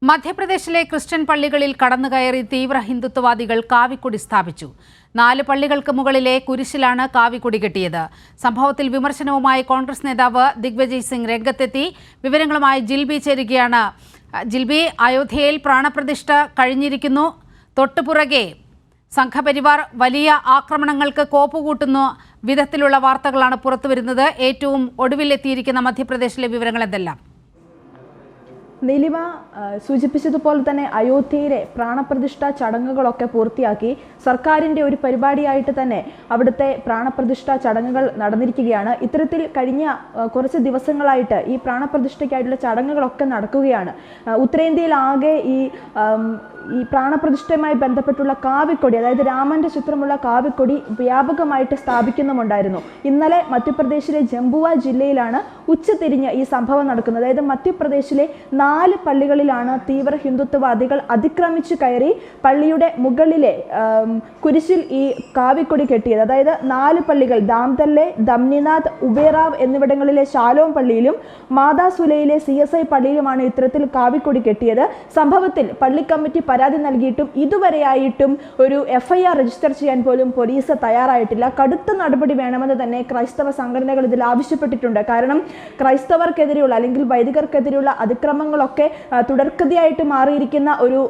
മധ്യപ്രദേശിലെ ക്രിസ്ത്യൻ പള്ളികളിൽ കടന്നുകയറി തീവ്ര ഹിന്ദുത്വവാദികൾ കാവിക്കൊടി സ്ഥാപിച്ചു. 4 പള്ളികൾക്ക് മുകളിലെ കുരിശിലാണ് കാവിക്കൊടി കെട്ടിയത്. സംഭവത്തിൽ വിമർശനവുമായി കോൺഗ്രസ് നേതാവ് ദിഗ്വിജയ് സിംഗ് രംഗത്തെത്തി. വിവരങ്ങളുമായി ജിൽബി ചേരുകയാണ്. ജിൽബി, അയോധ്യയിൽ പ്രാണപ്രതിഷ്ഠ കഴിഞ്ഞിരിക്കുന്നു. തൊട്ടുപുറകെ സംഘപരിവാർ വലിയ ആക്രമണങ്ങൾക്ക് കോപ്പുകൂട്ടുന്ന വിധത്തിലുള്ള വാർത്തകളാണ് പുറത്തുവരുന്നത്. ഏറ്റവും ഒടുവിലെത്തിയിരിക്കുന്ന മധ്യപ്രദേശിലെ വിവരങ്ങൾ എന്തെല്ലാം? നീലിമ സൂചിപ്പിച്ചതുപോലെ തന്നെ അയോധ്യയിലെ പ്രാണപ്രതിഷ്ഠ ചടങ്ങുകളൊക്കെ പൂർത്തിയാക്കി. സർക്കാരിൻ്റെ ഒരു പരിപാടിയായിട്ട് തന്നെ അവിടുത്തെ പ്രാണപ്രതിഷ്ഠ ചടങ്ങുകൾ നടന്നിരിക്കുകയാണ്. ഇത്തരത്തിൽ കഴിഞ്ഞ കുറച്ച് ദിവസങ്ങളായിട്ട് ഈ പ്രാണപ്രതിഷ്ഠയ്ക്കായിട്ടുള്ള ചടങ്ങുകളൊക്കെ നടക്കുകയാണ്. ഉത്തരേന്ത്യയിലാകെ ഈ പ്രാണപ്രതിഷ്ഠയുമായി ബന്ധപ്പെട്ടുള്ള കാവിക്കൊടി, അതായത് രാമന്റെ ചിത്രമുള്ള കാവിക്കൊടി വ്യാപകമായിട്ട് സ്ഥാപിക്കുന്നുമുണ്ടായിരുന്നു. ഇന്നലെ മധ്യപ്രദേശിലെ ജംബുവ ജില്ലയിലാണ് ഉച്ചതിരിഞ്ഞ് ഈ സംഭവം നടക്കുന്നത്. അതായത് മധ്യപ്രദേശിലെ 4 പള്ളികളിലാണ് തീവ്ര ഹിന്ദുത്വവാദികൾ അതിക്രമിച്ചു കയറി പള്ളിയുടെ മുകളിലെ കുരിശിൽ ഈ കാവിക്കൊടി കെട്ടിയത്. അതായത് 4 പള്ളികൾ ദാംതല്ലെ, ദംനിനാഥ്, ഉബേറാവ് എന്നിവിടങ്ങളിലെ ശാലോം പള്ളിയിലും മാതാ സുലയിലെ CSI പള്ളിയിലുമാണ് ഇത്തരത്തിൽ കാവിക്കൊടി കെട്ടിയത്. സംഭവത്തിൽ പള്ളി കമ്മിറ്റി പരാതി നൽകിയിട്ടും ഇതുവരെയായിട്ടും ഒരു FIR രജിസ്റ്റർ ചെയ്യാൻ പോലും പോലീസ് തയ്യാറായിട്ടില്ല. കടുത്ത നടപടി വേണമെന്ന് തന്നെ ക്രൈസ്തവ സംഘടനകൾ ഇതിൽ ആവശ്യപ്പെട്ടിട്ടുണ്ട്. കാരണം ക്രൈസ്തവർക്കെതിരെയുള്ള അല്ലെങ്കിൽ വൈദികർക്കെതിരെയുള്ള അതിക്രമങ്ങളൊക്കെ തുടർക്കഥയായിട്ട് മാറിയിരിക്കുന്ന ഒരു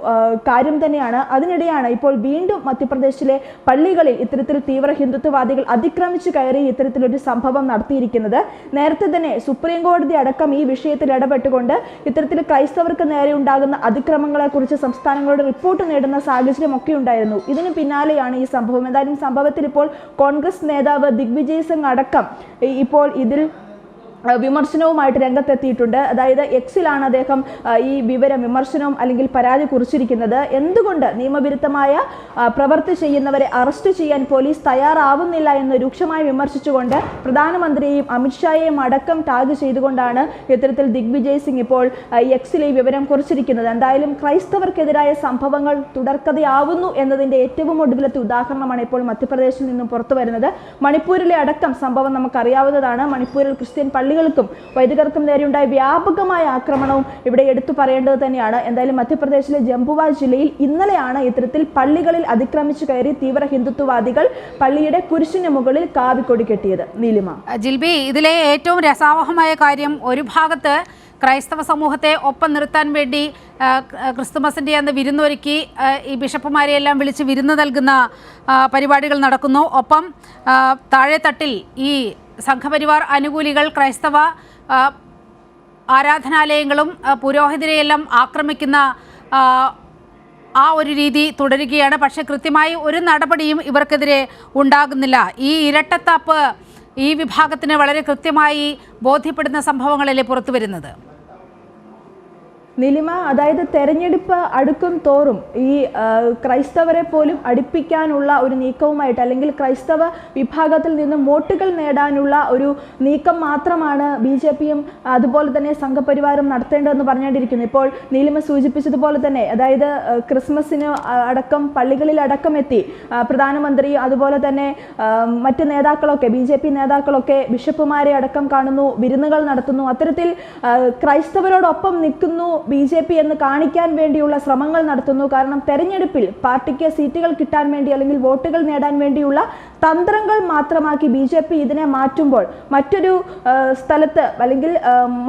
കാര്യം തന്നെയാണ്. അതിനിടെയാണ് ഇപ്പോൾ വീണ്ടും മധ്യപ്രദേശിലെ പള്ളികളിൽ ഇത്തരത്തിൽ തീവ്ര ഹിന്ദുത്വവാദികൾ അതിക്രമിച്ചു കയറി ഇത്തരത്തിലൊരു സംഭവം നടത്തിയിരിക്കുന്നത്. നേരത്തെ തന്നെ സുപ്രീം കോടതി അടക്കം ഈ വിഷയത്തിൽ ഇടപെട്ടുകൊണ്ട് ഇത്തരത്തിൽ ക്രൈസ്തവർക്ക് നേരെ ഉണ്ടാകുന്ന അതിക്രമങ്ങളെ കുറിച്ച് സംസ്ഥാനങ്ങളുടെ റിപ്പോർട്ട് നേടുന്ന സാഹചര്യമൊക്കെ ഉണ്ടായിരുന്നു. ഇതിന് പിന്നാലെയാണ് ഈ സംഭവം. എന്തായാലും സംഭവത്തിൽ ഇപ്പോൾ കോൺഗ്രസ് നേതാവ് ദിഗ്വിജയ് സിംഗ് അടക്കം ഇപ്പോൾ ഇതിൽ വിമർശനവുമായിട്ട് രംഗത്തെത്തിയിട്ടുണ്ട്. അതായത് എക്സിലാണ് അദ്ദേഹം ഈ വിമർശനവും അല്ലെങ്കിൽ പരാതി കുറിച്ചിരിക്കുന്നത്. എന്തുകൊണ്ട് നിയമവിരുദ്ധമായ പ്രവൃത്തി ചെയ്യുന്നവരെ അറസ്റ്റ് ചെയ്യാൻ പോലീസ് തയ്യാറാവുന്നില്ല എന്ന് രൂക്ഷമായി വിമർശിച്ചുകൊണ്ട് പ്രധാനമന്ത്രിയെയും അമിത്ഷായെയും അടക്കം ടാഗ് ചെയ്തുകൊണ്ടാണ് ഇത്തരത്തിൽ ദിഗ്വിജയ് സിംഗ് ഇപ്പോൾ എക്സിൽ ഈ വിവരം കുറിച്ചിരിക്കുന്നത്. എന്തായാലും ക്രൈസ്തവർക്കെതിരായ സംഭവങ്ങൾ തുടർക്കഥയാവുന്നു എന്നതിൻ്റെ ഏറ്റവും ഒടുവിലത്തെ ഉദാഹരണമാണ് ഇപ്പോൾ മധ്യപ്രദേശിൽ നിന്നും പുറത്തു വരുന്നത്. മണിപ്പൂരിലെ അടക്കം സംഭവം നമുക്കറിയാവുന്നതാണ്. മണിപ്പൂരിൽ ക്രിസ്ത്യൻ പള്ളികൾക്കും വൈദികർക്കും നേരെയുണ്ടായ വ്യാപകമായ ആക്രമണവും ഇവിടെ എടുത്തു പറയേണ്ടത് തന്നെയാണ്. എന്തായാലും മധ്യപ്രദേശിലെ ജംബുവ ജില്ലയിൽ ഇന്നലെയാണ് ഇത്തരത്തിൽ പള്ളികളിൽ അതിക്രമിച്ചു കയറി തീവ്ര ഹിന്ദുത്വവാദികൾ പള്ളിയുടെ കുരിശിന് മുകളിൽ കാവിക്കൊടി കെട്ടിയത്. നീലിമ, ജിൽബി, ഇതിലെ ഏറ്റവും രസാവഹമായ കാര്യം, ഒരു ഭാഗത്ത് ക്രൈസ്തവ സമൂഹത്തെ ഒപ്പം നിർത്താൻ വേണ്ടി ക്രിസ്തുമസിൻ്റെ അന്ന് വിരുന്നൊരുക്കി ഈ ബിഷപ്പുമാരെയെല്ലാം വിളിച്ച് വിരുന്ന് നൽകുന്ന പരിപാടികൾ നടക്കുന്നു. ഒപ്പം താഴെത്തട്ടിൽ ഈ സംഘപരിവാർ അനുകൂലികൾ ക്രൈസ്തവ ആരാധനാലയങ്ങളും പുരോഹിതരെയെല്ലാം ആക്രമിക്കുന്ന ആ ഒരു രീതി തുടരുകയാണ്. പക്ഷേ കൃത്യമായി ഒരു നടപടിയും ഇവർക്കെതിരെ ഉണ്ടാകുന്നില്ല. ഈ ഇരട്ടത്താപ്പ് ഈ വിഭാഗത്തിന് വളരെ കൃത്യമായി ബോധ്യപ്പെടുന്ന സംഭവങ്ങളല്ലേ പുറത്തു വരുന്നത്? നിലിമ, അതായത് തെരഞ്ഞെടുപ്പ് അടുക്കും തോറും ഈ ക്രൈസ്തവരെ പോലും അടുപ്പിക്കാനുള്ള ഒരു നീക്കവുമായിട്ട് അല്ലെങ്കിൽ ക്രൈസ്തവ വിഭാഗത്തിൽ നിന്നും വോട്ടുകൾ നേടാനുള്ള ഒരു നീക്കം മാത്രമാണ് BJPയും അതുപോലെ തന്നെ സംഘപരിവാരം നടത്തേണ്ടതെന്ന് പറഞ്ഞുകൊണ്ടിരിക്കുന്നു. ഇപ്പോൾ നീലിമ സൂചിപ്പിച്ചതുപോലെ തന്നെ അതായത് ക്രിസ്മസിന് അടക്കം പള്ളികളിൽ അടക്കം എത്തി പ്രധാനമന്ത്രി അതുപോലെ തന്നെ മറ്റ് നേതാക്കളൊക്കെ BJP നേതാക്കളൊക്കെ ബിഷപ്പുമാരെ അടക്കം കാണുന്നു, വിരുന്നുകൾ നടത്തുന്നു. അത്തരത്തിൽ ക്രൈസ്തവരോടൊപ്പം നിൽക്കുന്നു BJP എന്ന് കാണിക്കാൻ വേണ്ടിയുള്ള ശ്രമങ്ങൾ നടത്തുന്നു. കാരണം തെരഞ്ഞെടുപ്പിൽ പാർട്ടിക്ക് സീറ്റുകൾ കിട്ടാൻ വേണ്ടി അല്ലെങ്കിൽ വോട്ടുകൾ നേടാൻ വേണ്ടിയുള്ള തന്ത്രങ്ങൾ മാത്രമാക്കി BJP ഇതിനെ മാറ്റുമ്പോൾ മറ്റൊരു സ്ഥലത്ത് അല്ലെങ്കിൽ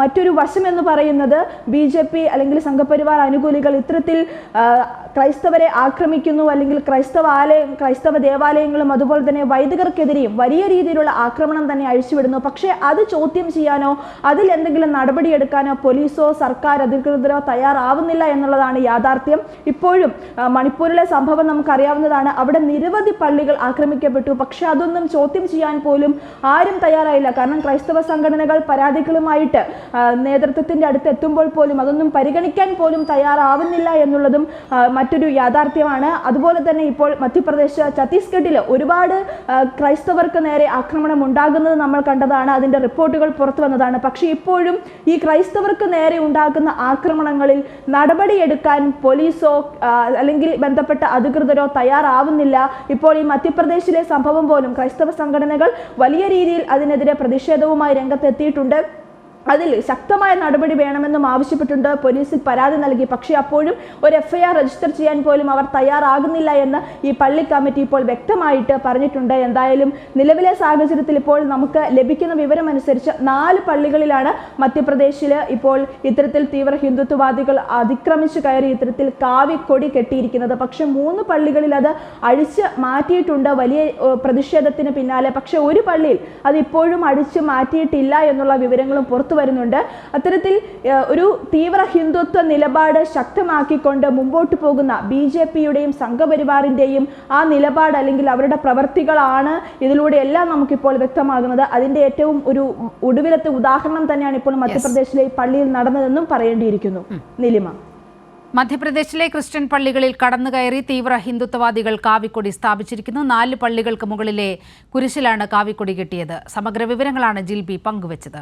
മറ്റൊരു വശം എന്ന് പറയുന്നത് BJP അല്ലെങ്കിൽ സംഘപരിവാർ അനുകൂലികൾ ഇത്തരത്തിൽ ക്രൈസ്തവരെ ആക്രമിക്കുന്നു അല്ലെങ്കിൽ ക്രൈസ്തവ ദേവാലയങ്ങളും അതുപോലെ തന്നെ വൈദികർക്കെതിരെയും വലിയ രീതിയിലുള്ള ആക്രമണം തന്നെ അഴിച്ചുവിടുന്നു. പക്ഷേ അത് ചോദ്യം ചെയ്യാനോ അതിൽ എന്തെങ്കിലും നടപടിയെടുക്കാനോ പോലീസോ സർക്കാർ അധികൃതരോ തയ്യാറാവുന്നില്ല എന്നുള്ളതാണ് യാഥാർത്ഥ്യം. ഇപ്പോഴും മണിപ്പൂരിലെ സംഭവം നമുക്കറിയാവുന്നതാണ്. അവിടെ നിരവധി പള്ളികൾ ആക്രമിക്കപ്പെട്ടു. പക്ഷെ അതൊന്നും ചോദ്യം ചെയ്യാൻ പോലും ആരും തയ്യാറായില്ല. കാരണം ക്രൈസ്തവ സംഘടനകൾ പരാതികളുമായിട്ട് നേതൃത്വത്തിന്റെ അടുത്ത് എത്തുമ്പോൾ പോലും അതൊന്നും പരിഗണിക്കാൻ പോലും തയ്യാറാവുന്നില്ല എന്നുള്ളതും മറ്റൊരു യാഥാർത്ഥ്യമാണ്. അതുപോലെ തന്നെ ഇപ്പോൾ മധ്യപ്രദേശ്, ഛത്തീസ്ഗഡിൽ ഒരുപാട് ക്രൈസ്തവർക്ക് നേരെ ആക്രമണം ഉണ്ടാകുന്നത് നമ്മൾ കണ്ടതാണ്. അതിന്റെ റിപ്പോർട്ടുകൾ പുറത്തു വന്നതാണ്. പക്ഷേ ഇപ്പോഴും ഈ ക്രൈസ്തവർക്ക് നേരെ ഉണ്ടാകുന്ന ആക്രമണങ്ങളിൽ നടപടിയെടുക്കാൻ പോലീസോ അല്ലെങ്കിൽ ബന്ധപ്പെട്ട അധികൃതരോ തയ്യാറാവുന്നില്ല. ഇപ്പോൾ ഈ മധ്യപ്രദേശിലെ സംഭവം പോലും ക്രൈസ്തവ സംഘടനകൾ വലിയ രീതിയിൽ അതിനെതിരെ പ്രതിഷേധവുമായി രംഗത്തെത്തിയിട്ടുണ്ട്. അതിൽ ശക്തമായ നടപടി വേണമെന്നും ആവശ്യപ്പെട്ടുണ്ട്. പോലീസിൽ പരാതി നൽകി. പക്ഷേ അപ്പോഴും ഒരു FIR രജിസ്റ്റർ ചെയ്യാൻ പോലും അവർ തയ്യാറാകുന്നില്ല എന്ന് ഈ പള്ളി കമ്മിറ്റി ഇപ്പോൾ വ്യക്തമായിട്ട് പറഞ്ഞിട്ടുണ്ട്. എന്തായാലും നിലവിലെ സാഹചര്യത്തിൽ ഇപ്പോൾ നമുക്ക് ലഭിക്കുന്ന വിവരമനുസരിച്ച് 4 പള്ളികളിലാണ് മധ്യപ്രദേശിൽ ഇപ്പോൾ ഇത്തരത്തിൽ തീവ്ര ഹിന്ദുത്വവാദികൾ അതിക്രമിച്ചു കയറി ഇത്തരത്തിൽ കാവിക്കൊടി കെട്ടിയിരിക്കുന്നത്. പക്ഷെ 3 പള്ളികളിൽ അത് അഴിച്ച് മാറ്റിയിട്ടുണ്ട് വലിയ പ്രതിഷേധത്തിന് പിന്നാലെ. പക്ഷെ ഒരു പള്ളിയിൽ അത് ഇപ്പോഴും അഴിച്ചു മാറ്റിയിട്ടില്ല എന്നുള്ള വിവരങ്ങളും പുറത്തു വരുന്നുണ്ട്. അത്തരത്തിൽ ഒരു തീവ്ര ഹിന്ദുത്വ നിലപാട് ശക്തമാക്കിക്കൊണ്ട് മുമ്പോട്ട് പോകുന്ന BJPയുടെയും സംഘപരിവാറിന്റെയും ആ നിലപാട് അല്ലെങ്കിൽ അവരുടെ പ്രവർത്തികളാണ് ഇതിലൂടെ എല്ലാം നമുക്കിപ്പോൾ വ്യക്തമാകുന്നത്. അതിന്റെ ഏറ്റവും ഒരു ഒടുവിലത്തെ ഉദാഹരണം തന്നെയാണ് ഇപ്പോൾ മധ്യപ്രദേശിലെ ഈ പള്ളിയിൽ നടന്നതെന്നും പറയേണ്ടിയിരിക്കുന്നു. നീലിമ, മധ്യപ്രദേശിലെ ക്രിസ്ത്യൻ പള്ളികളിൽ കടന്നുകയറി തീവ്ര ഹിന്ദുത്വവാദികൾ കാവിക്കൊടി സ്ഥാപിച്ചിരിക്കുന്നു. 4 പള്ളികൾക്ക് മുകളിലെ കുരിശിലാണ് കാവിക്കൊടി കെട്ടിയത്. സമഗ്ര വിവരങ്ങളാണ് ജിൽബി പങ്കുവച്ചത്.